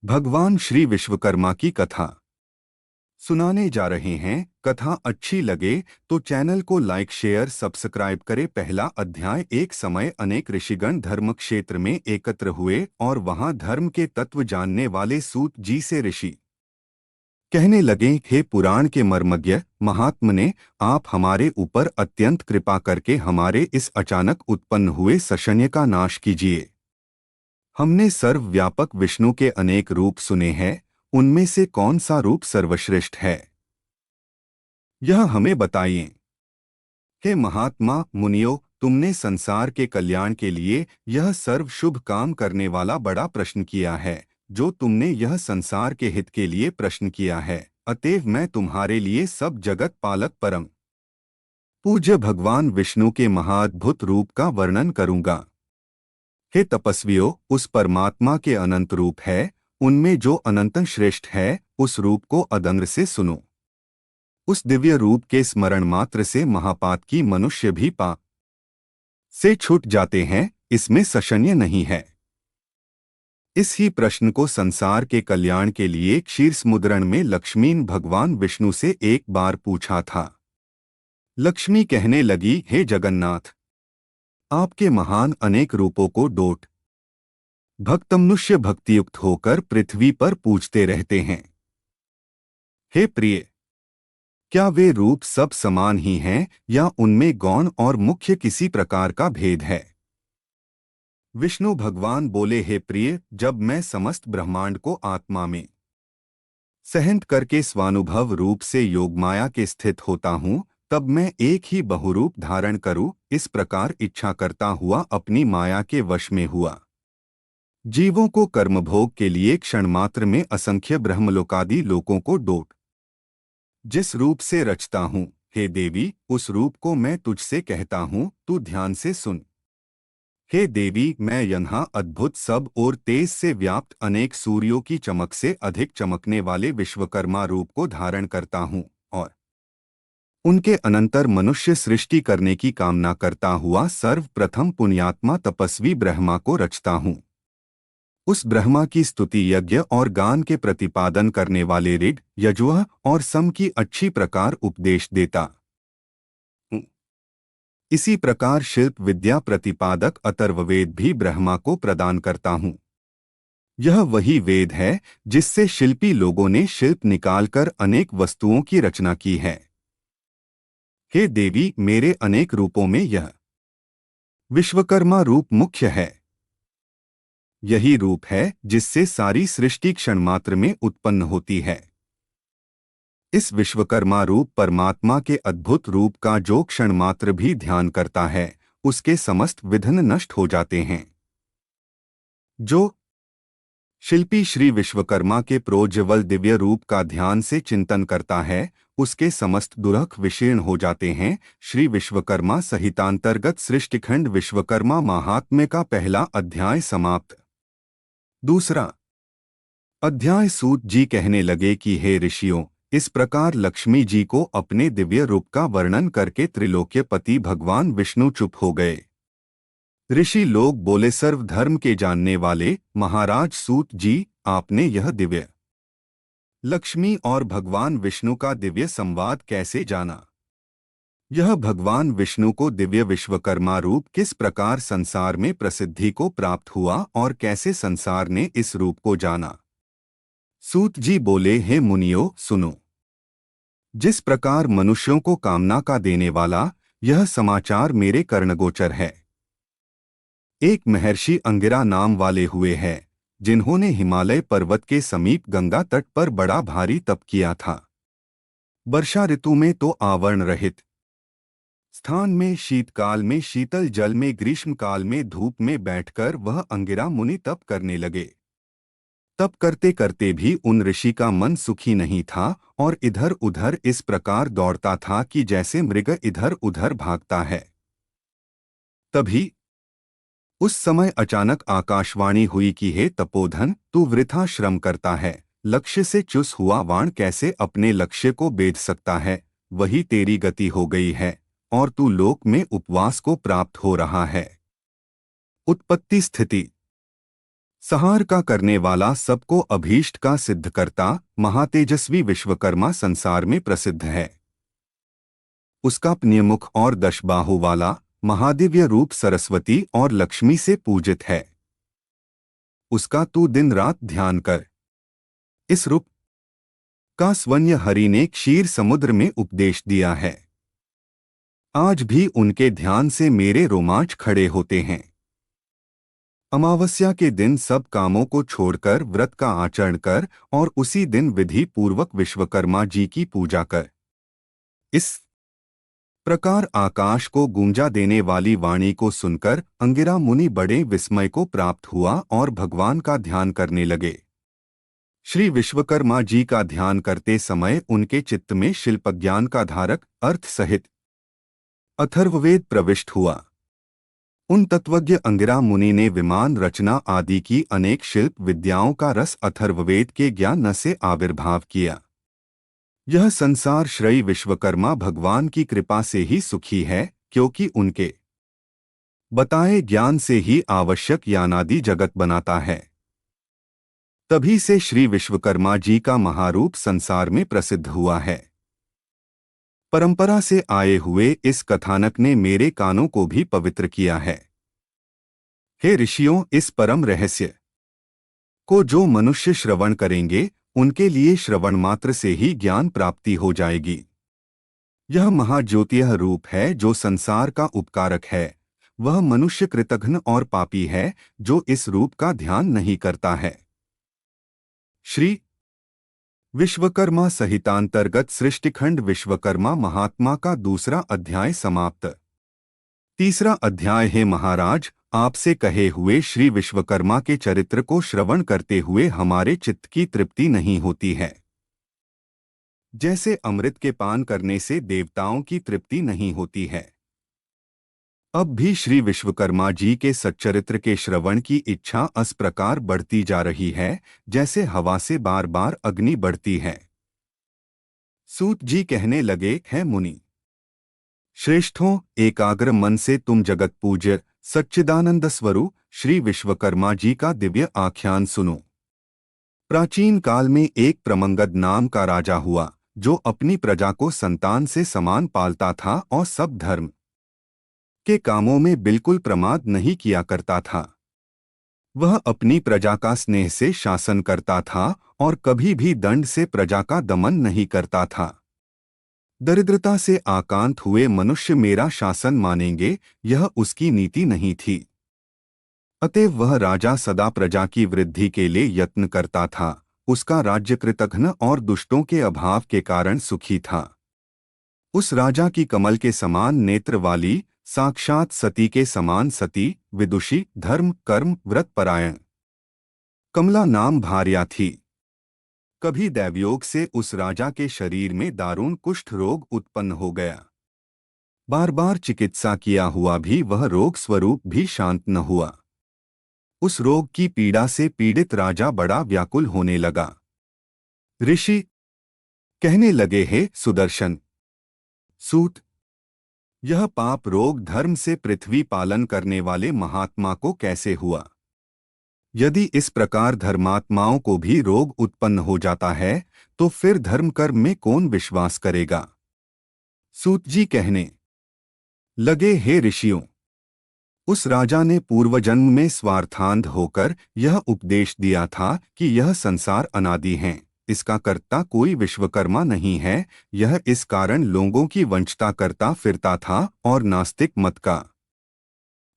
भगवान श्री विश्वकर्मा की कथा सुनाने जा रहे हैं। कथा अच्छी लगे तो चैनल को लाइक शेयर सब्सक्राइब करें। पहला अध्याय। एक समय अनेक ऋषिगण धर्म क्षेत्र में एकत्र हुए और वहां धर्म के तत्व जानने वाले सूत जी से ऋषि कहने लगे, हे पुराण के मर्मज्ञ महात्मने, आप हमारे ऊपर अत्यंत कृपा करके हमारे इस अचानक उत्पन्न हुए सशन्य का नाश कीजिए। हमने सर्वव्यापक विष्णु के अनेक रूप सुने हैं, उनमें से कौन सा रूप सर्वश्रेष्ठ है, यह हमें बताइए। हे महात्मा मुनियों, तुमने संसार के कल्याण के लिए यह सर्व शुभ काम करने वाला बड़ा प्रश्न किया है। जो तुमने यह संसार के हित के लिए प्रश्न किया है, अतएव मैं तुम्हारे लिए सब जगत पालक परम पूज्य भगवान विष्णु के महाअद्भुत रूप का वर्णन करूंगा। हे तपस्वियों, उस परमात्मा के अनंत रूप है, उनमें जो अनंत श्रेष्ठ है, उस रूप को अदंग से सुनो। उस दिव्य रूप के स्मरण मात्र से महापात की मनुष्य भी पाप से छूट जाते हैं, इसमें संशय नहीं है। इस ही प्रश्न को संसार के कल्याण के लिए क्षीरसमुद्रण में लक्ष्मी भगवान विष्णु से एक बार पूछा था। लक्ष्मी कहने लगी, हे जगन्नाथ, आपके महान अनेक रूपों को डोट भक्तमनुष्य भक्तियुक्त होकर पृथ्वी पर पूजते रहते हैं। हे प्रिय, क्या वे रूप सब समान ही हैं या उनमें गौण और मुख्य किसी प्रकार का भेद है? विष्णु भगवान बोले, हे प्रिय, जब मैं समस्त ब्रह्मांड को आत्मा में सहंत करके स्वानुभव रूप से योगमाया के स्थित होता हूँ, तब मैं एक ही बहुरूप धारण करूँ, इस प्रकार इच्छा करता हुआ अपनी माया के वश में हुआ। जीवों को कर्मभोग के लिए क्षण मात्र में असंख्य ब्रह्मलोकादि लोकों को डोट जिस रूप से रचता हूँ, हे देवी, उस रूप को मैं तुझसे कहता हूँ, तू ध्यान से सुन। हे देवी, मैं यहाँ अद्भुत सब और तेज से व्याप्त अनेक सूर्यों की चमक से अधिक चमकने वाले विश्वकर्मा रूप को धारण करता हूँ और उनके अनंतर मनुष्य सृष्टि करने की कामना करता हुआ सर्वप्रथम पुण्यात्मा तपस्वी ब्रह्मा को रचता हूँ। उस ब्रह्मा की स्तुति यज्ञ और गान के प्रतिपादन करने वाले ऋग, यजुः और सम की अच्छी प्रकार उपदेश देता हूँ। इसी प्रकार शिल्प विद्या प्रतिपादक अथर्ववेद भी ब्रह्मा को प्रदान करता हूँ। यह वही वेद है जिससे शिल्पी लोगों ने शिल्प निकालकर अनेक वस्तुओं की रचना की है। हे देवी, मेरे अनेक रूपों में यह विश्वकर्मा रूप मुख्य है। यही रूप है जिससे सारी सृष्टि क्षण मात्र में उत्पन्न होती है। इस विश्वकर्मा रूप परमात्मा के अद्भुत रूप का जो क्षण मात्र भी ध्यान करता है, उसके समस्त विघ्न नष्ट हो जाते हैं। जो शिल्पी श्री विश्वकर्मा के प्रोज्ज्वल दिव्य रूप का ध्यान से चिंतन करता है, उसके समस्त दुरख विशीर्ण हो जाते हैं। श्री विश्वकर्मा संहितांतर्गत सृष्टिखंड विश्वकर्मा महात्म्य का पहला अध्याय समाप्त। दूसरा अध्याय। सूत जी कहने लगे कि हे ऋषियों, इस प्रकार लक्ष्मी जी को अपने दिव्य रूप का वर्णन करके त्रिलोक्यपति भगवान विष्णु चुप हो गए। ऋषि लोग बोले, सर्वधर्म के जानने वाले महाराज सूत जी, आपने यह दिव्य लक्ष्मी और भगवान विष्णु का दिव्य संवाद कैसे जाना? यह भगवान विष्णु को दिव्य विश्वकर्मा रूप किस प्रकार संसार में प्रसिद्धि को प्राप्त हुआ और कैसे संसार ने इस रूप को जाना? सूत जी बोले, हे मुनियों, सुनो। जिस प्रकार मनुष्यों को कामना का देने वाला यह समाचार मेरे कर्णगोचर है। एक महर्षि अंगिरा नाम वाले हुए हैं, जिन्होंने हिमालय पर्वत के समीप गंगा तट पर बड़ा भारी तप किया था। वर्षा ऋतु में तो आवरण रहित स्थान में, शीतकाल में शीतल जल में, ग्रीष्मकाल में धूप में बैठकर वह अंगिरा मुनि तप करने लगे। तप करते करते भी उन ऋषि का मन सुखी नहीं था और इधर उधर इस प्रकार दौड़ता था कि जैसे मृग इधर उधर भागता है। तभी उस समय अचानक आकाशवाणी हुई कि हे तपोधन, तू वृथा श्रम करता है। लक्ष्य से चुस हुआ वाण कैसे अपने लक्ष्य को बेध सकता है? वही तेरी गति हो गई है और तू लोक में उपवास को प्राप्त हो रहा है। उत्पत्ति स्थिति संहार का करने वाला, सबको अभीष्ट का सिद्ध करता, महातेजस्वी विश्वकर्मा संसार में प्रसिद्ध है। उसका पुण्यमुख और 10 बाहु वाला महादिव्य रूप सरस्वती और लक्ष्मी से पूजित है। उसका तू दिन रात ध्यान कर। इस रूप का स्वयं हरि ने क्षीर समुद्र में उपदेश दिया है। आज भी उनके ध्यान से मेरे रोमांच खड़े होते हैं। अमावस्या के दिन सब कामों को छोड़कर व्रत का आचरण कर और उसी दिन विधि पूर्वक विश्वकर्मा जी की पूजा कर। इस प्रकार आकाश को गूंजा देने वाली वाणी को सुनकर अंगिरा मुनि बड़े विस्मय को प्राप्त हुआ और भगवान का ध्यान करने लगे। श्री विश्वकर्मा जी का ध्यान करते समय उनके चित्त में शिल्पज्ञान का धारक अर्थ सहित अथर्ववेद प्रविष्ट हुआ। उन तत्वज्ञ अंगिरा मुनि ने विमान रचना आदि की अनेक शिल्प विद्याओं का रस अथर्ववेद के ज्ञान से आविर्भाव किया। यह संसार श्री विश्वकर्मा भगवान की कृपा से ही सुखी है, क्योंकि उनके बताए ज्ञान से ही आवश्यक यानादि जगत बनाता है। तभी से श्री विश्वकर्मा जी का महारूप संसार में प्रसिद्ध हुआ है। परंपरा से आए हुए इस कथानक ने मेरे कानों को भी पवित्र किया है। हे ऋषियों, इस परम रहस्य को जो मनुष्य श्रवण करेंगे, उनके लिए श्रवण मात्र से ही ज्ञान प्राप्ति हो जाएगी। यह महाज्योतिः रूप है जो संसार का उपकारक है। वह मनुष्य कृतघ्न और पापी है जो इस रूप का ध्यान नहीं करता है। श्री विश्वकर्मा संहितांतर्गत सृष्टिखंड विश्वकर्मा महात्मा का दूसरा अध्याय समाप्त। तीसरा अध्याय है महाराज, आपसे कहे हुए श्री विश्वकर्मा के चरित्र को श्रवण करते हुए हमारे चित्त की तृप्ति नहीं होती है। जैसे अमृत के पान करने से देवताओं की तृप्ति नहीं होती है, अब भी श्री विश्वकर्मा जी के सच्चरित्र के श्रवण की इच्छा इस प्रकार बढ़ती जा रही है जैसे हवा से बार बार अग्नि बढ़ती है। सूत जी कहने लगे, है मुनि श्रेष्ठों, एकाग्र मन से तुम जगत पूज्य सच्चिदानंद स्वरूप श्री विश्वकर्मा जी का दिव्य आख्यान सुनो। प्राचीन काल में एक प्रमंगद नाम का राजा हुआ जो अपनी प्रजा को संतान से समान पालता था और सब धर्म के कामों में बिल्कुल प्रमाद नहीं किया करता था। वह अपनी प्रजा का स्नेह से शासन करता था और कभी भी दंड से प्रजा का दमन नहीं करता था। दरिद्रता से आकांत हुए मनुष्य मेरा शासन मानेंगे, यह उसकी नीति नहीं थी। अतएव वह राजा सदा प्रजा की वृद्धि के लिए यत्न करता था। उसका राज्य कृतघ्न और दुष्टों के अभाव के कारण सुखी था। उस राजा की कमल के समान नेत्र वाली, साक्षात सती के समान सती, विदुषी, धर्म कर्म व्रत परायण कमला नाम भार्या थी। कभी दैवयोग से उस राजा के शरीर में दारुण कुष्ठ रोग उत्पन्न हो गया। बार बार चिकित्सा किया हुआ भी वह रोग स्वरूप भी शांत न हुआ। उस रोग की पीड़ा से पीड़ित राजा बड़ा व्याकुल होने लगा। ऋषि कहने लगे, हे सुदर्शन सूत, यह पाप रोग धर्म से पृथ्वी पालन करने वाले महात्मा को कैसे हुआ? यदि इस प्रकार धर्मात्माओं को भी रोग उत्पन्न हो जाता है तो फिर धर्म कर्म में कौन विश्वास करेगा? सूत जी कहने लगे, हे ऋषियों, उस राजा ने पूर्वजन्म में स्वार्थांध होकर यह उपदेश दिया था कि यह संसार अनादि है, इसका कर्ता कोई विश्वकर्मा नहीं है। यह इस कारण लोगों की वंचता करता फिरता था और नास्तिक मत का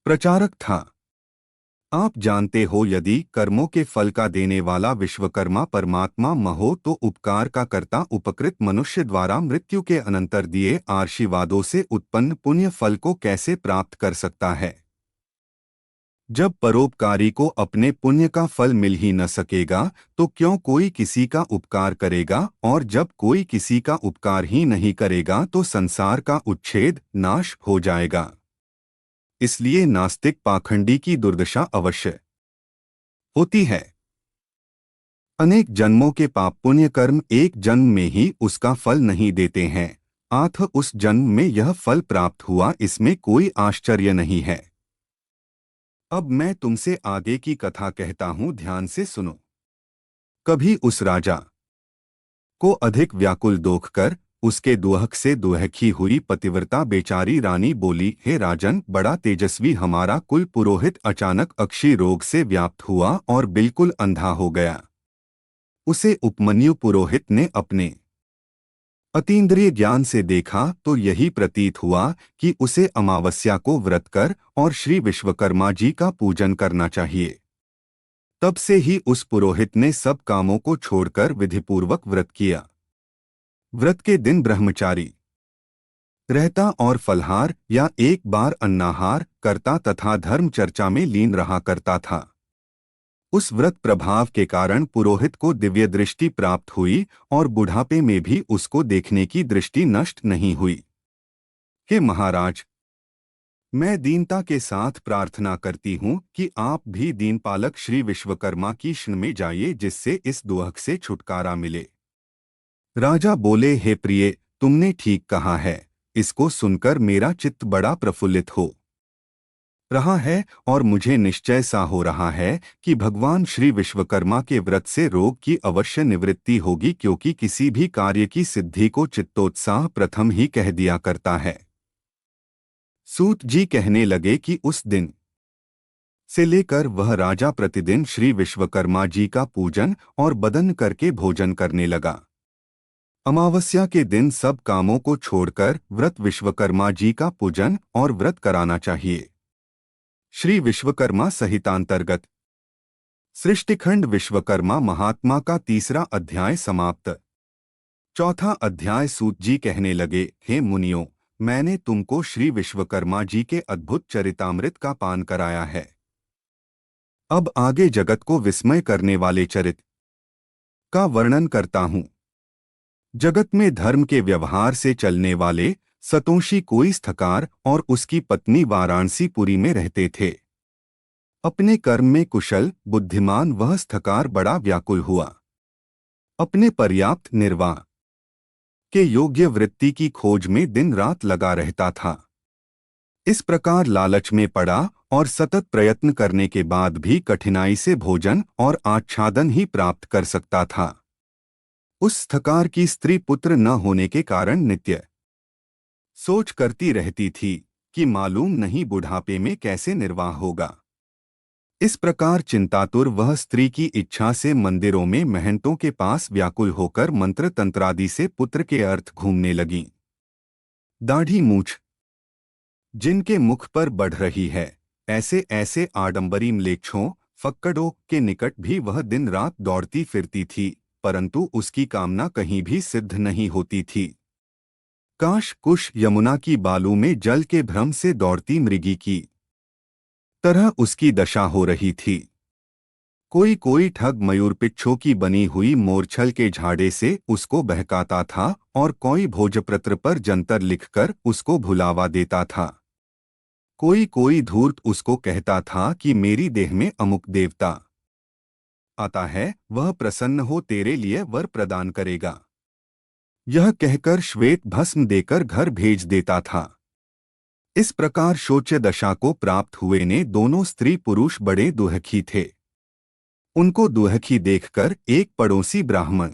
प्रचारक था। आप जानते हो, यदि कर्मों के फल का देने वाला विश्वकर्मा परमात्मा महो तो उपकार का कर्ता उपकृत मनुष्य द्वारा मृत्यु के अनंतर दिए आशीर्वादों से उत्पन्न पुण्य फल को कैसे प्राप्त कर सकता है? जब परोपकारी को अपने पुण्य का फल मिल ही न सकेगा तो क्यों कोई किसी का उपकार करेगा, और जब कोई किसी का उपकार ही नहीं करेगा तो संसार का उच्छेद नाश हो जाएगा। इसलिए नास्तिक पाखंडी की दुर्दशा अवश्य होती है। अनेक जन्मों के पाप पुण्य कर्म एक जन्म में ही उसका फल नहीं देते हैं, अतः उस जन्म में यह फल प्राप्त हुआ, इसमें कोई आश्चर्य नहीं है। अब मैं तुमसे आगे की कथा कहता हूं, ध्यान से सुनो। कभी उस राजा को अधिक व्याकुल देखकर उसके दुहक से दुहकी हुई पतिव्रता बेचारी रानी बोली, हे राजन, बड़ा तेजस्वी हमारा कुल पुरोहित अचानक अक्षी रोग से व्याप्त हुआ और बिल्कुल अंधा हो गया। उसे उपमन्यु पुरोहित ने अपने अतीन्द्रिय ज्ञान से देखा तो यही प्रतीत हुआ कि उसे अमावस्या को व्रत कर और श्री विश्वकर्मा जी का पूजन करना चाहिए। तब से ही उस पुरोहित ने सब कामों को छोड़कर विधिपूर्वक व्रत किया। व्रत के दिन ब्रह्मचारी रहता और फलहार या एक बार अन्नाहार करता तथा धर्म चर्चा में लीन रहा करता था। उस व्रत प्रभाव के कारण पुरोहित को दिव्य दृष्टि प्राप्त हुई और बुढ़ापे में भी उसको देखने की दृष्टि नष्ट नहीं हुई। हे महाराज, मैं दीनता के साथ प्रार्थना करती हूँ कि आप भी दीनपालक श्री विश्वकर्मा की शरण में जाइए, जिससे इस दुहक से छुटकारा मिले। राजा बोले, हे प्रिय, तुमने ठीक कहा है। इसको सुनकर मेरा चित्त बड़ा प्रफुल्लित हो रहा है और मुझे निश्चय सा हो रहा है कि भगवान श्री विश्वकर्मा के व्रत से रोग की अवश्य निवृत्ति होगी, क्योंकि किसी भी कार्य की सिद्धि को चित्तोत्साह प्रथम ही कह दिया करता है। सूत जी कहने लगे कि उस दिन से लेकर वह राजा प्रतिदिन श्री विश्वकर्मा जी का पूजन और बदन करके भोजन करने लगा। अमावस्या के दिन सब कामों को छोड़कर व्रत विश्वकर्मा जी का पूजन और व्रत कराना चाहिए। श्री विश्वकर्मा संहितांतर्गत सृष्टिखंड विश्वकर्मा महात्मा का तीसरा अध्याय समाप्त। चौथा अध्याय। सूत जी कहने लगे, हे मुनियों, मैंने तुमको श्री विश्वकर्मा जी के अद्भुत चरितामृत का पान कराया है। अब आगे जगत को विस्मय करने वाले चरित का वर्णन करता हूं। जगत में धर्म के व्यवहार से चलने वाले सतोषी कोई स्थकार और उसकी पत्नी वाराणसीपुरी में रहते थे। अपने कर्म में कुशल बुद्धिमान वह स्थकार बड़ा व्याकुल हुआ। अपने पर्याप्त निर्वाह के योग्य वृत्ति की खोज में दिन रात लगा रहता था। इस प्रकार लालच में पड़ा और सतत प्रयत्न करने के बाद भी कठिनाई से भोजन और आच्छादन ही प्राप्त कर सकता था। उस स्थकार की स्त्री पुत्र न होने के कारण नित्य सोच करती रहती थी कि मालूम नहीं बुढ़ापे में कैसे निर्वाह होगा। इस प्रकार चिंतातुर वह स्त्री की इच्छा से मंदिरों में महंतों के पास व्याकुल होकर मंत्र तंत्रादि से पुत्र के अर्थ घूमने लगी। दाढ़ी मूछ जिनके मुख पर बढ़ रही है, ऐसे ऐसे आडंबरी म्लेच्छों फक्कड़ों के निकट भी वह दिन रात दौड़ती फिरती थी, परंतु उसकी कामना कहीं भी सिद्ध नहीं होती थी। काश कुश यमुना की बालू में जल के भ्रम से दौड़ती मृगी की तरह उसकी दशा हो रही थी। कोई कोई ठग मयूरपिच्छों की बनी हुई मोरछल के झाड़े से उसको बहकाता था और कोई भोजपत्र पर जंतर लिखकर उसको भुलावा देता था। कोई कोई धूर्त उसको कहता था कि मेरी देह में अमुक देवता आता है, वह प्रसन्न हो तेरे लिए वर प्रदान करेगा। यह कहकर श्वेत भस्म देकर घर भेज देता था। इस प्रकार शोच्य दशा को प्राप्त हुए ने दोनों स्त्री पुरुष बड़े दुहखी थे। उनको दुहखी देखकर एक पड़ोसी ब्राह्मण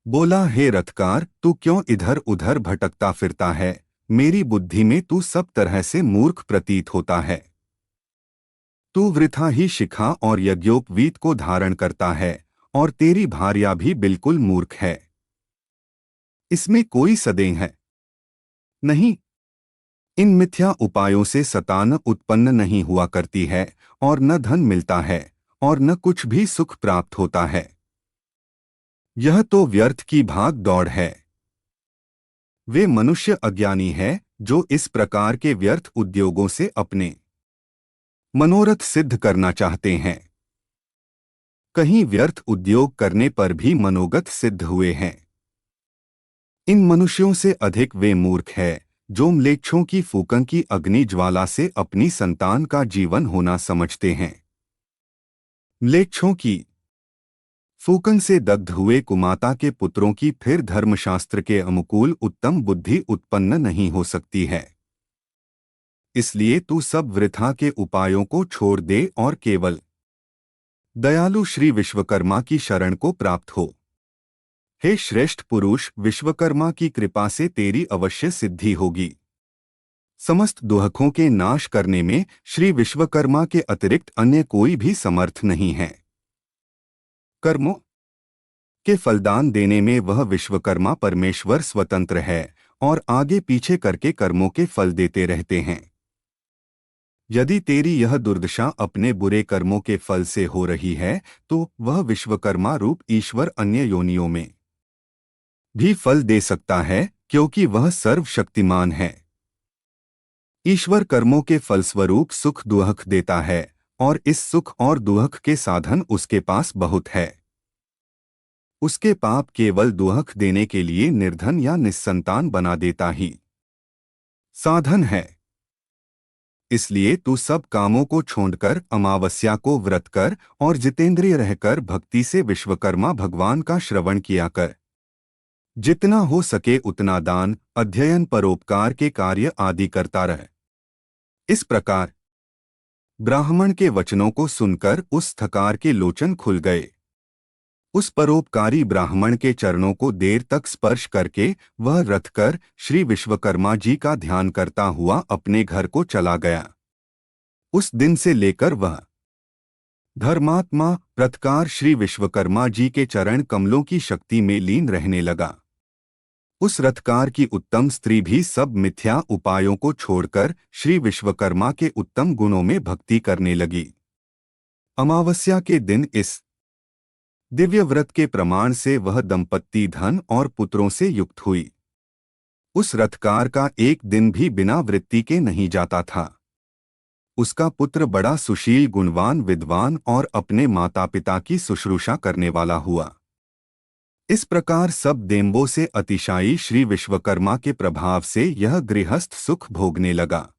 बोला, हे रथकार, तू क्यों इधर उधर भटकता फिरता है? मेरी बुद्धि में तू सब तरह से मूर्ख प्रतीत होता है। तू वृथा ही शिखा और यज्ञोपवीत को धारण करता है और तेरी भार्या भी बिल्कुल मूर्ख है। इसमें कोई संदेह है नहीं। इन मिथ्या उपायों से संतान उत्पन्न नहीं हुआ करती है और न धन मिलता है और न कुछ भी सुख प्राप्त होता है। यह तो व्यर्थ की भाग दौड़ है। वे मनुष्य अज्ञानी है जो इस प्रकार के व्यर्थ उद्योगों से अपने मनोरथ सिद्ध करना चाहते हैं। कहीं व्यर्थ उद्योग करने पर भी मनोगत सिद्ध हुए हैं। इन मनुष्यों से अधिक वे मूर्ख है जो म्लेच्छों की फूकन की अग्नि ज्वाला से अपनी संतान का जीवन होना समझते हैं। म्लेच्छों की फूकन से दग्ध हुए कुमाता के पुत्रों की फिर धर्मशास्त्र के अनुकूल उत्तम बुद्धि उत्पन्न नहीं हो सकती है। इसलिए तू सब वृथा के उपायों को छोड़ दे और केवल दयालु श्री विश्वकर्मा की शरण को प्राप्त हो। हे श्रेष्ठ पुरुष, विश्वकर्मा की कृपा से तेरी अवश्य सिद्धि होगी। समस्त दुहकों के नाश करने में श्री विश्वकर्मा के अतिरिक्त अन्य कोई भी समर्थ नहीं है। कर्मों के फलदान देने में वह विश्वकर्मा परमेश्वर स्वतंत्र है और आगे पीछे करके कर्मों के फल देते रहते हैं। यदि तेरी यह दुर्दशा अपने बुरे कर्मों के फल से हो रही है तो वह विश्वकर्मा रूप ईश्वर अन्य योनियों में भी फल दे सकता है, क्योंकि वह सर्वशक्तिमान है। ईश्वर कर्मों के फलस्वरूप सुख दुहक देता है और इस सुख और दुहक के साधन उसके पास बहुत है। उसके पाप केवल दुहक देने के लिए निर्धन या निस्संतान बना देता ही साधन है। इसलिए तू सब कामों को छोड़कर अमावस्या को व्रत कर और जितेंद्रिय रहकर भक्ति से विश्वकर्मा भगवान का श्रवण किया कर। जितना हो सके उतना दान, अध्ययन, परोपकार के कार्य आदि करता रह। इस प्रकार ब्राह्मण के वचनों को सुनकर उस थकार के लोचन खुल गए। उस परोपकारी ब्राह्मण के चरणों को देर तक स्पर्श करके वह रथ कर श्री विश्वकर्मा जी का ध्यान करता हुआ अपने घर को चला गया। उस दिन से लेकर वह धर्मात्मा रथकार श्री विश्वकर्मा जी के चरण कमलों की शक्ति में लीन रहने लगा। उस रथकार की उत्तम स्त्री भी सब मिथ्या उपायों को छोड़कर श्री विश्वकर्मा के उत्तम गुणों में भक्ति करने लगी। अमावस्या के दिन इस दिव्य व्रत के प्रमाण से वह दंपत्ति धन और पुत्रों से युक्त हुई। उस रथकार का एक दिन भी बिना वृत्ति के नहीं जाता था। उसका पुत्र बड़ा सुशील, गुणवान, विद्वान और अपने माता पिता की शुश्रूषा करने वाला हुआ। इस प्रकार सब देवों से अतिशायी श्री विश्वकर्मा के प्रभाव से यह गृहस्थ सुख भोगने लगा।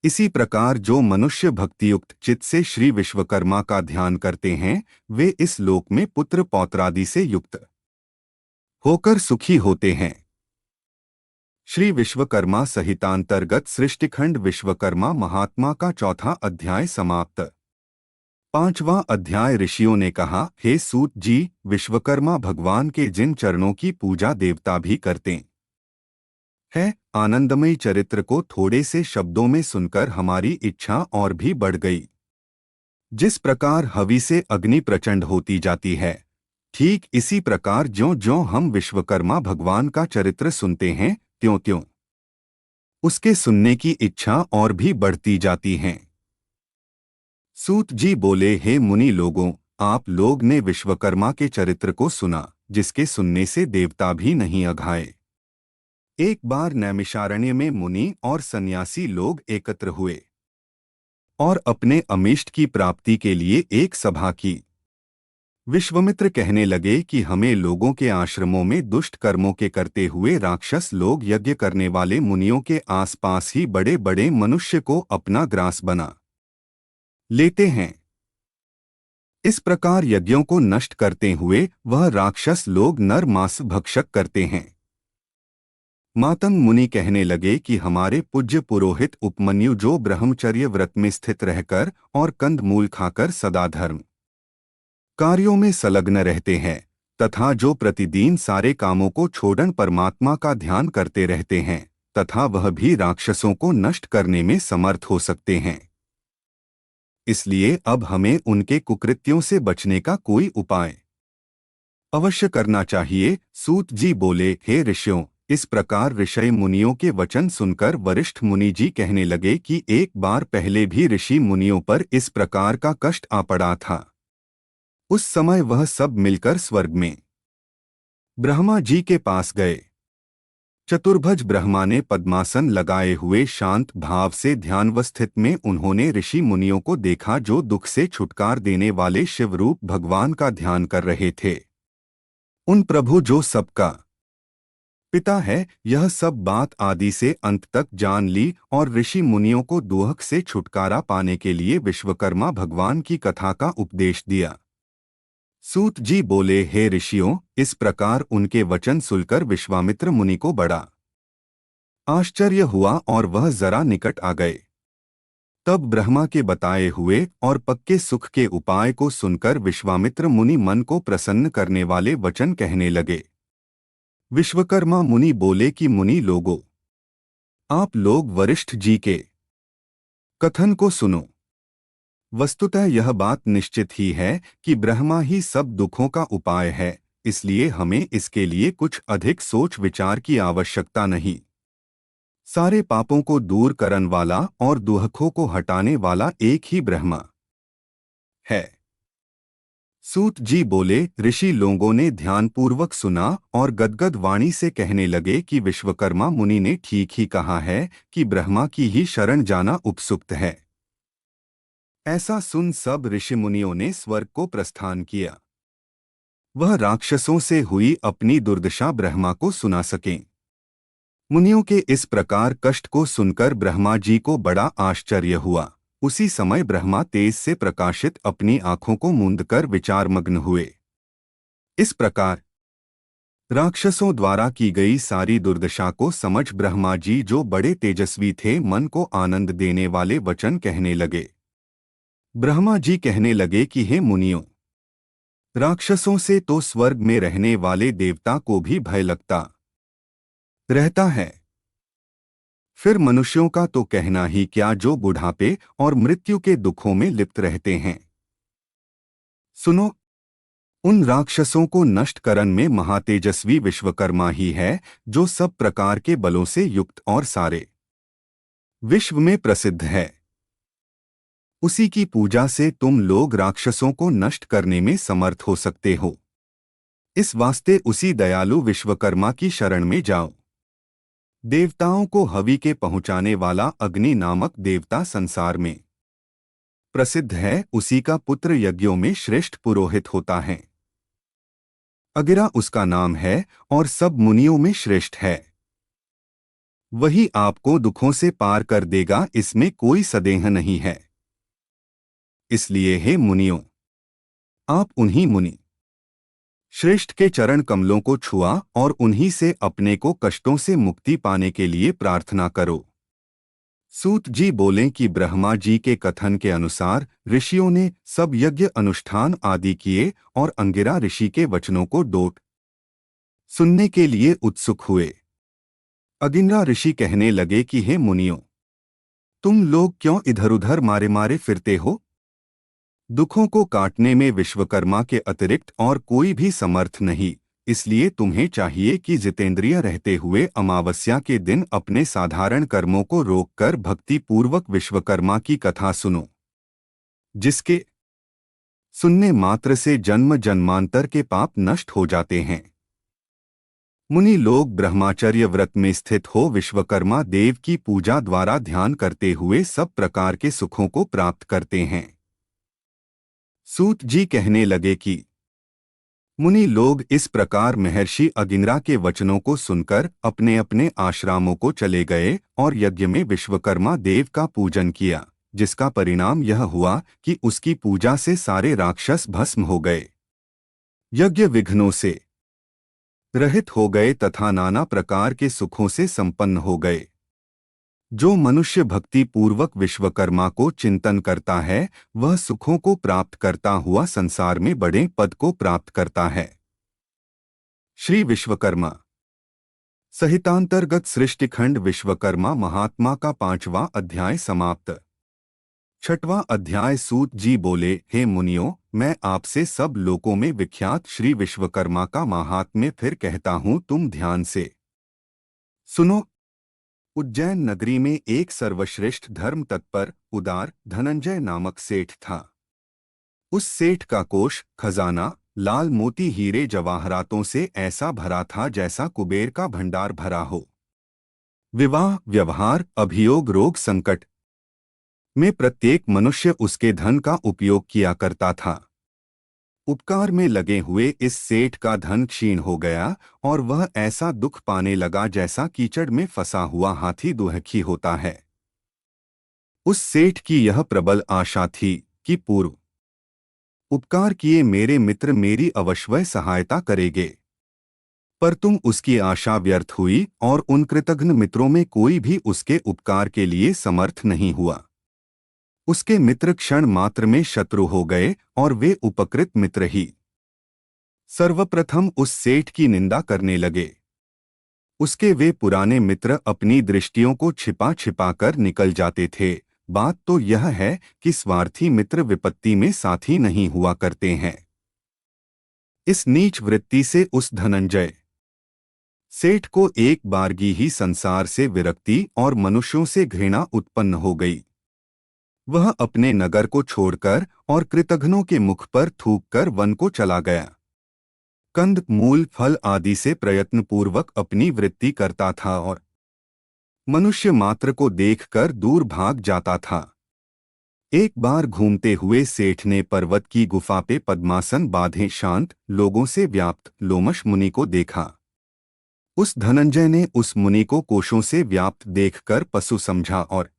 इसी प्रकार जो मनुष्य भक्तियुक्त चित्त से श्री विश्वकर्मा का ध्यान करते हैं वे इस लोक में पुत्र पौत्रादि से युक्त होकर सुखी होते हैं। श्री विश्वकर्मा संहितांतर्गत सृष्टिखंड विश्वकर्मा महात्मा का चौथा अध्याय समाप्त। पांचवां अध्याय। ऋषियों ने कहा, हे सूत जी, विश्वकर्मा भगवान के जिन चरणों की पूजा देवता भी करते है, आनंदमयी चरित्र को थोड़े से शब्दों में सुनकर हमारी इच्छा और भी बढ़ गई। जिस प्रकार हवि से अग्नि प्रचंड होती जाती है, ठीक इसी प्रकार ज्यों-ज्यों हम विश्वकर्मा भगवान का चरित्र सुनते हैं त्यों-त्यों उसके सुनने की इच्छा और भी बढ़ती जाती है। सूत जी बोले, हे मुनि लोगों, आप लोग ने विश्वकर्मा के चरित्र को सुना, जिसके सुनने से देवता भी नहीं अघाए। एक बार नैमिषारण्य में मुनि और सन्यासी लोग एकत्र हुए और अपने अमिष्ट की प्राप्ति के लिए एक सभा की। विश्वामित्र कहने लगे कि हमें लोगों के आश्रमों में दुष्ट कर्मों के करते हुए राक्षस लोग यज्ञ करने वाले मुनियों के आसपास ही बड़े बड़े मनुष्य को अपना ग्रास बना लेते हैं। इस प्रकार यज्ञों को नष्ट करते हुए वह राक्षस लोग नर मांस भक्षक करते हैं। मातंग मुनि कहने लगे कि हमारे पूज्य पुरोहित उपमन्यु जो ब्रह्मचर्य व्रत में स्थित रहकर और कंदमूल खाकर सदा धर्म कार्यों में संलग्न रहते हैं तथा जो प्रतिदिन सारे कामों को छोड़कर परमात्मा का ध्यान करते रहते हैं, तथा वह भी राक्षसों को नष्ट करने में समर्थ हो सकते हैं। इसलिए अब हमें उनके कुकृत्यों से बचने का कोई उपाय अवश्य करना चाहिए। सूत जी बोले, हे ऋषियों, इस प्रकार ऋषि मुनियों के वचन सुनकर वरिष्ठ मुनि जी कहने लगे कि एक बार पहले भी ऋषि मुनियों पर इस प्रकार का कष्ट आ पड़ा था। उस समय वह सब मिलकर स्वर्ग में ब्रह्मा जी के पास गए। चतुर्भुज ब्रह्मा ने पद्मासन लगाए हुए शांत भाव से ध्यानवस्थित में उन्होंने ऋषि मुनियों को देखा जो दुख से छुटकार देने वाले शिवरूप भगवान का ध्यान कर रहे थे। उन प्रभु जो सबका पिता है, यह सब बात आदि से अंत तक जान ली और ऋषि मुनियों को दुहक से छुटकारा पाने के लिए विश्वकर्मा भगवान की कथा का उपदेश दिया। सूत जी बोले, हे ऋषियों, इस प्रकार उनके वचन सुनकर विश्वामित्र मुनि को बड़ा आश्चर्य हुआ और वह जरा निकट आ गए। तब ब्रह्मा के बताए हुए और पक्के सुख के उपाय को सुनकर विश्वामित्र मुनि मन को प्रसन्न करने वाले वचन कहने लगे। विश्वकर्मा मुनि बोले कि मुनि लोगों, आप लोग वरिष्ठ जी के कथन को सुनो। वस्तुतः यह बात निश्चित ही है कि ब्रह्मा ही सब दुखों का उपाय है, इसलिए हमें इसके लिए कुछ अधिक सोच विचार की आवश्यकता नहीं। सारे पापों को दूर करन वाला और दुहखों को हटाने वाला एक ही ब्रह्मा है। सूत जी बोले, ऋषि लोगों ने ध्यानपूर्वक सुना और गदगद वाणी से कहने लगे कि विश्वकर्मा मुनि ने ठीक ही कहा है कि ब्रह्मा की ही शरण जाना उपयुक्त है। ऐसा सुन सब ऋषि मुनियों ने स्वर्ग को प्रस्थान किया। वह राक्षसों से हुई अपनी दुर्दशा ब्रह्मा को सुना सकें। मुनियों के इस प्रकार कष्ट को सुनकर ब्रह्मा जी को बड़ा आश्चर्य हुआ। उसी समय ब्रह्मा तेज से प्रकाशित अपनी आंखों को मूंदकर विचारमग्न हुए। इस प्रकार राक्षसों द्वारा की गई सारी दुर्दशा को समझ ब्रह्मा जी, जो बड़े तेजस्वी थे, मन को आनंद देने वाले वचन कहने लगे। ब्रह्मा जी कहने लगे कि हे मुनियों, राक्षसों से तो स्वर्ग में रहने वाले देवता को भी भय लगता रहता है, फिर मनुष्यों का तो कहना ही क्या, जो बुढ़ापे और मृत्यु के दुखों में लिप्त रहते हैं। सुनो, उन राक्षसों को नष्ट करन में महातेजस्वी विश्वकर्मा ही है, जो सब प्रकार के बलों से युक्त और सारे विश्व में प्रसिद्ध है। उसी की पूजा से तुम लोग राक्षसों को नष्ट करने में समर्थ हो सकते हो। इस वास्ते उसी दयालु विश्वकर्मा की शरण में जाओ। देवताओं को हवि के पहुंचाने वाला अग्नि नामक देवता संसार में प्रसिद्ध है। उसी का पुत्र यज्ञों में श्रेष्ठ पुरोहित होता है। अगिरा उसका नाम है और सब मुनियों में श्रेष्ठ है। वही आपको दुखों से पार कर देगा, इसमें कोई संदेह नहीं है। इसलिए हे मुनियों, आप उन्हीं मुनि श्रेष्ठ के चरण कमलों को छुआ और उन्हीं से अपने को कष्टों से मुक्ति पाने के लिए प्रार्थना करो। सूत जी बोलें कि ब्रह्मा जी के कथन के अनुसार ऋषियों ने सब यज्ञ अनुष्ठान आदि किए और अंगिरा ऋषि के वचनों को डोट सुनने के लिए उत्सुक हुए। अगिरा ऋषि कहने लगे कि हे मुनियों, तुम लोग क्यों इधर उधर मारे मारे फिरते हो? दुखों को काटने में विश्वकर्मा के अतिरिक्त और कोई भी समर्थ नहीं, इसलिए तुम्हें चाहिए कि जितेंद्रिय रहते हुए अमावस्या के दिन अपने साधारण कर्मों को रोककर भक्ति पूर्वक विश्वकर्मा की कथा सुनो, जिसके सुनने मात्र से जन्म जन्मांतर के पाप नष्ट हो जाते हैं। मुनि लोग ब्रह्मचर्य व्रत में स्थित हो विश्वकर्मा देव की पूजा द्वारा ध्यान करते हुए सब प्रकार के सुखों को प्राप्त करते हैं। सूत जी कहने लगे कि मुनि लोग इस प्रकार महर्षि अगिंद्रा के वचनों को सुनकर अपने अपने आश्रमों को चले गए और यज्ञ में विश्वकर्मा देव का पूजन किया, जिसका परिणाम यह हुआ कि उसकी पूजा से सारे राक्षस भस्म हो गए, यज्ञ विघ्नों से रहित हो गए तथा नाना प्रकार के सुखों से संपन्न हो गए। जो मनुष्य भक्ति पूर्वक विश्वकर्मा को चिंतन करता है, वह सुखों को प्राप्त करता हुआ संसार में बड़े पद को प्राप्त करता है। श्री विश्वकर्मा संहितांतर्गत सृष्टिखंड विश्वकर्मा महात्मा का 5वां अध्याय समाप्त। 6वां अध्याय। सूत जी बोले, हे मुनियों, मैं आपसे सब लोकों में विख्यात श्री विश्वकर्मा का महात्म्य फिर कहता हूँ, तुम ध्यान से सुनो। उज्जैन नगरी में एक सर्वश्रेष्ठ धर्म तत्पर उदार धनंजय नामक सेठ था। उस सेठ का कोष खजाना लाल मोती हीरे जवाहरातों से ऐसा भरा था जैसा कुबेर का भंडार भरा हो। विवाह व्यवहार अभियोग रोग संकट में प्रत्येक मनुष्य उसके धन का उपयोग किया करता था। उपकार में लगे हुए इस सेठ का धन क्षीण हो गया और वह ऐसा दुख पाने लगा जैसा कीचड़ में फंसा हुआ हाथी दुखी होता है। उस सेठ की यह प्रबल आशा थी कि पूर्व उपकार किए मेरे मित्र मेरी अवश्य सहायता करेंगे। पर तुम उसकी आशा व्यर्थ हुई और उन कृतघ्न मित्रों में कोई भी उसके उपकार के लिए समर्थ नहीं हुआ। उसके मित्र क्षण मात्र में शत्रु हो गए और वे उपकृत मित्र ही सर्वप्रथम उस सेठ की निंदा करने लगे। उसके वे पुराने मित्र अपनी दृष्टियों को छिपा छिपा कर निकल जाते थे। बात तो यह है कि स्वार्थी मित्र विपत्ति में साथी नहीं हुआ करते हैं। इस नीच वृत्ति से उस धनंजय सेठ को एक बारगी ही संसार से विरक्ति और मनुष्यों से घृणा उत्पन्न हो गई। वह अपने नगर को छोड़कर और कृतघ्नों के मुख पर थूककर वन को चला गया। कंद मूल फल आदि से प्रयत्नपूर्वक अपनी वृत्ति करता था और मनुष्य मात्र को देखकर दूर भाग जाता था। एक बार घूमते हुए सेठ ने पर्वत की गुफा पे पद्मासन बांधे शांत लोगों से व्याप्त लोमश मुनि को देखा। उस धनंजय ने उस मुनि को कोशों से व्याप्त देखकर पशु समझा और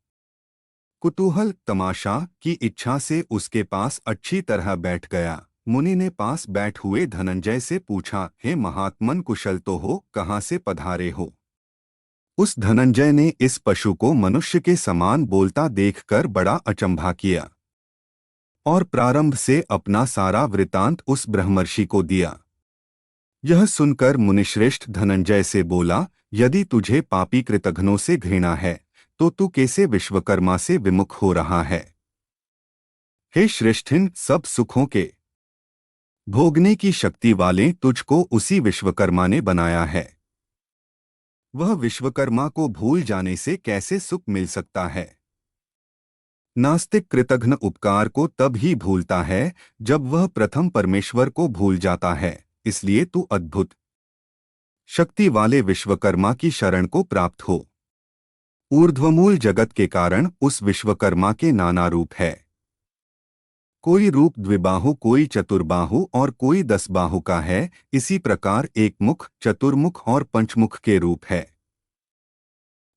कुतूहल तमाशा की इच्छा से उसके पास अच्छी तरह बैठ गया। मुनि ने पास बैठ हुए धनंजय से पूछा, हे महात्मन, कुशल तो हो, कहाँ से पधारे हो? उस धनंजय ने इस पशु को मनुष्य के समान बोलता देखकर बड़ा अचंभा किया और प्रारंभ से अपना सारा वृतांत उस ब्रह्मर्षि को दिया। यह सुनकर मुनिश्रेष्ठ धनंजय से बोला, यदि तुझे पापी कृतघ्नों से घृणा है तो तू कैसे विश्वकर्मा से विमुख हो रहा है? हे श्रेष्ठिन, सब सुखों के भोगने की शक्ति वाले तुझको उसी विश्वकर्मा ने बनाया है। वह विश्वकर्मा को भूल जाने से कैसे सुख मिल सकता है? नास्तिक कृतघ्न उपकार को तब ही भूलता है जब वह प्रथम परमेश्वर को भूल जाता है। इसलिए तू अद्भुत शक्ति वाले विश्वकर्मा की शरण को प्राप्त हो। ऊर्ध्वमूल जगत के कारण उस विश्वकर्मा के नाना रूप है। कोई रूप द्विबाहु, कोई चतुर्बाहु और कोई 10 बाहु का है। इसी प्रकार एक मुख, चतुर्मुख और पंचमुख के रूप है।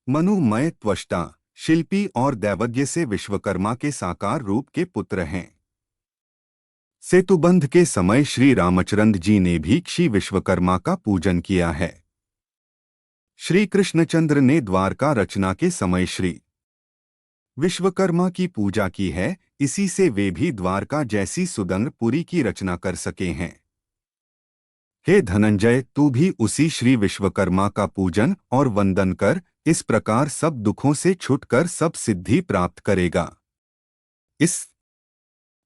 मनुमय, त्वष्टा, शिल्पी और दैवज्ञ से विश्वकर्मा के साकार रूप के पुत्र हैं। सेतुबंध के समय श्री रामचंद्र जी ने भी श्री विश्वकर्मा का पूजन किया है। श्री कृष्णचंद्र ने द्वारका रचना के समय श्री विश्वकर्मा की पूजा की है। इसी से वे भी द्वारका जैसी सुदंग पुरी की रचना कर सके हैं। हे धनंजय, तू भी उसी श्री विश्वकर्मा का पूजन और वंदन कर। इस प्रकार सब दुखों से छुटकर सब सिद्धि प्राप्त करेगा। इस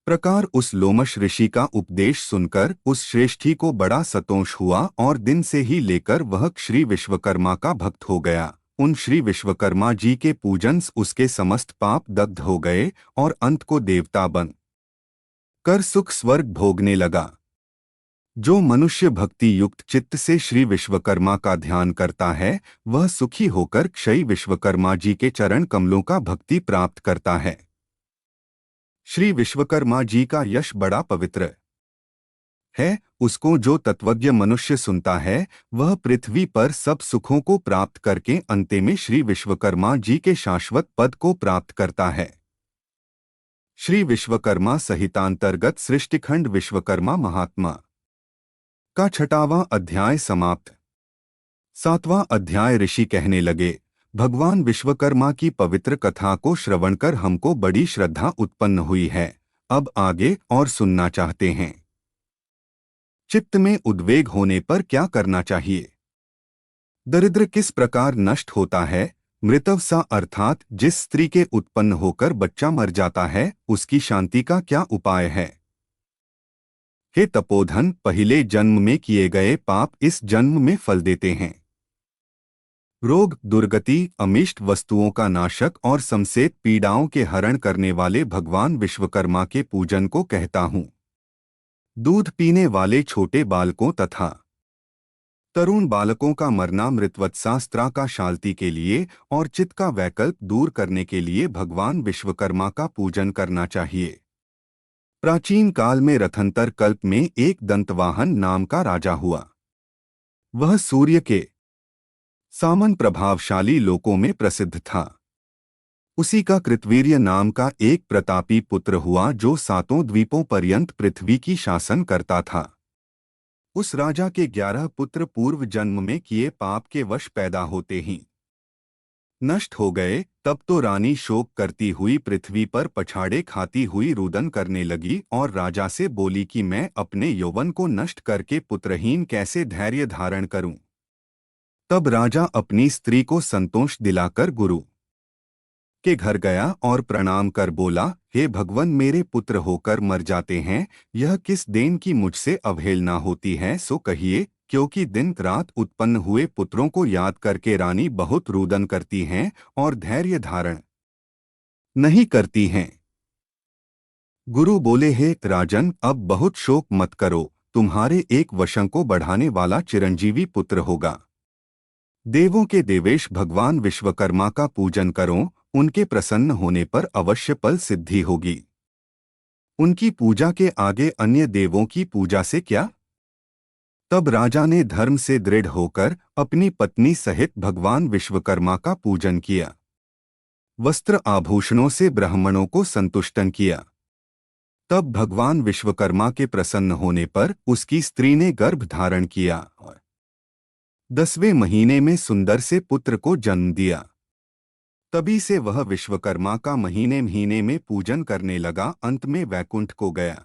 प्रकार उस लोमश ऋषि का उपदेश सुनकर उस श्रेष्ठी को बड़ा संतोष हुआ और दिन से ही लेकर वह श्री विश्वकर्मा का भक्त हो गया। उन श्री विश्वकर्मा जी के पूजन से उसके समस्त पाप दग्ध हो गए और अंत को देवता बन कर सुख स्वर्ग भोगने लगा। जो मनुष्य भक्ति युक्त चित्त से श्री विश्वकर्मा का ध्यान करता है वह सुखी होकर क्षय विश्वकर्मा जी के चरण कमलों का भक्ति प्राप्त करता है। श्री विश्वकर्मा जी का यश बड़ा पवित्र है। उसको जो तत्वज्ञ मनुष्य सुनता है वह पृथ्वी पर सब सुखों को प्राप्त करके अंत में श्री विश्वकर्मा जी के शाश्वत पद को प्राप्त करता है। श्री विश्वकर्मा संहितांतर्गत सृष्टिखंड विश्वकर्मा महात्मा का 6वां अध्याय समाप्त। 7वां अध्याय। ऋषि कहने लगे, भगवान विश्वकर्मा की पवित्र कथा को श्रवण कर हमको बड़ी श्रद्धा उत्पन्न हुई है। अब आगे और सुनना चाहते हैं। चित्त में उद्वेग होने पर क्या करना चाहिए? दरिद्र किस प्रकार नष्ट होता है? मृतव सा अर्थात जिस स्त्री के उत्पन्न होकर बच्चा मर जाता है उसकी शांति का क्या उपाय है? हे तपोधन, पहले जन्म में किए गए पाप इस जन्म में फल देते हैं। रोग, दुर्गति, अमिष्ट वस्तुओं का नाशक और समसेत पीड़ाओं के हरण करने वाले भगवान विश्वकर्मा के पूजन को कहता हूँ। दूध पीने वाले छोटे बालकों तथा तरुण बालकों का मरना मृतवत्सास्त्रा का शांति के लिए और चित्त का वैकल्प दूर करने के लिए भगवान विश्वकर्मा का पूजन करना चाहिए। प्राचीन काल में रथंतर कल्प में एक दंतवाहन नाम का राजा हुआ। वह सूर्य के सामन प्रभावशाली लोकों में प्रसिद्ध था। उसी का कृतवीर्य नाम का एक प्रतापी पुत्र हुआ जो 7 द्वीपों पर्यंत पृथ्वी की शासन करता था। उस राजा के 11 पुत्र पूर्व जन्म में किए पाप के वश पैदा होते ही नष्ट हो गए। तब तो रानी शोक करती हुई पृथ्वी पर पछाड़े खाती हुई रुदन करने लगी और राजा से बोली कि मैं अपने यौवन को नष्ट करके पुत्रहीन कैसे धैर्य धारण करूं। तब राजा अपनी स्त्री को संतोष दिलाकर गुरु के घर गया और प्रणाम कर बोला, हे भगवान, मेरे पुत्र होकर मर जाते हैं, यह किस देन की मुझसे अवहेलना होती है सो कहिए, क्योंकि दिन रात उत्पन्न हुए पुत्रों को याद करके रानी बहुत रुदन करती हैं और धैर्य धारण नहीं करती हैं। गुरु बोले, हे राजन, अब बहुत शोक मत करो, तुम्हारे एक वशं को बढ़ाने वाला चिरंजीवी पुत्र होगा। देवों के देवेश भगवान विश्वकर्मा का पूजन करो, उनके प्रसन्न होने पर अवश्य फल सिद्धि होगी। उनकी पूजा के आगे अन्य देवों की पूजा से क्या। तब राजा ने धर्म से दृढ़ होकर अपनी पत्नी सहित भगवान विश्वकर्मा का पूजन किया, वस्त्र आभूषणों से ब्राह्मणों को संतुष्टन किया। तब भगवान विश्वकर्मा के प्रसन्न होने पर उसकी स्त्री ने गर्भ धारण किया और 10वें महीने में सुंदर से पुत्र को जन्म दिया। तभी से वह विश्वकर्मा का महीने महीने में पूजन करने लगा। अंत में वैकुंठ को गया।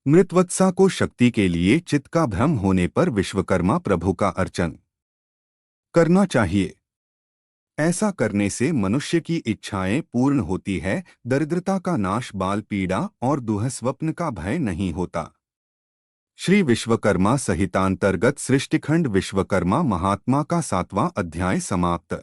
मृतवत्सा को शक्ति के लिए चित्त का भ्रम होने पर विश्वकर्मा प्रभु का अर्चन करना चाहिए। ऐसा करने से मनुष्य की इच्छाएं पूर्ण होती है, दरिद्रता का नाश, बाल पीड़ा और दुःस्वप्न का भय नहीं होता। श्री विश्वकर्मा संहितांतर्गत सृष्टिखंड विश्वकर्मा महात्मा का 7वां अध्याय समाप्त।